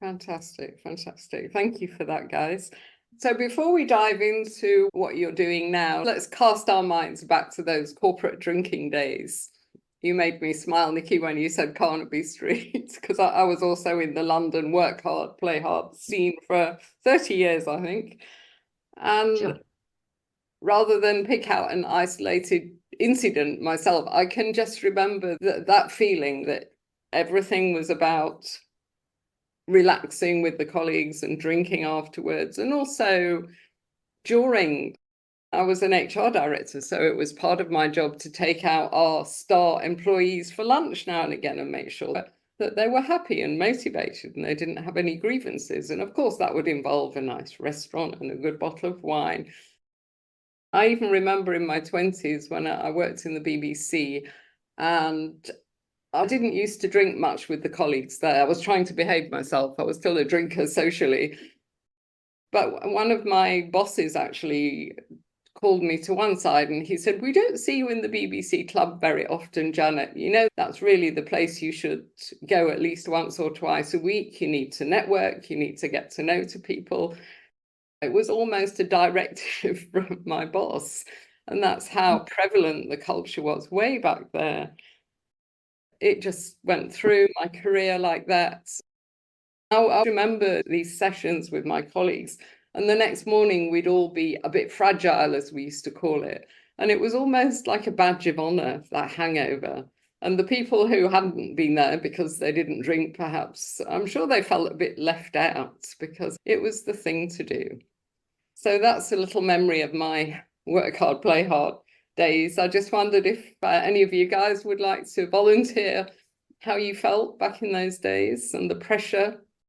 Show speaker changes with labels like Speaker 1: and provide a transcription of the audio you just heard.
Speaker 1: Fantastic, fantastic. Thank you for that, guys. So before we dive into what you're doing now, let's cast our minds back to those corporate drinking days. You made me smile, Nikki, when you said Carnaby Street, because I was also in the London work hard, play hard scene for 30 years, I think. And
Speaker 2: Sure.
Speaker 1: rather than pick out an isolated incident myself, I can just remember that feeling that everything was about relaxing with the colleagues and drinking afterwards. And also during, I was an HR director, so it was part of my job to take out our star employees for lunch now and again and make sure that they were happy and motivated and they didn't have any grievances. And of course, that would involve a nice restaurant and a good bottle of wine. I even remember in my 20s when I worked in the BBC, and I didn't used to drink much with the colleagues there. I was trying to behave myself. I was still a drinker socially. But one of my bosses actually called me to one side and he said, "We don't see you in the BBC club very often, Janet. You know, that's really the place you should go at least once or twice a week. You need to network, you need to get to know people." It was almost a directive from my boss. And that's how prevalent the culture was way back there. It just went through my career like that. I remember these sessions with my colleagues, and the next morning we'd all be a bit fragile, as we used to call it. And it was almost like a badge of honor, that hangover. And the people who hadn't been there because they didn't drink, perhaps, I'm sure they felt a bit left out because it was the thing to do. So that's a little memory of my work hard, play hard days. I just wondered if any of you guys would like to volunteer how you felt back in those days and the pressure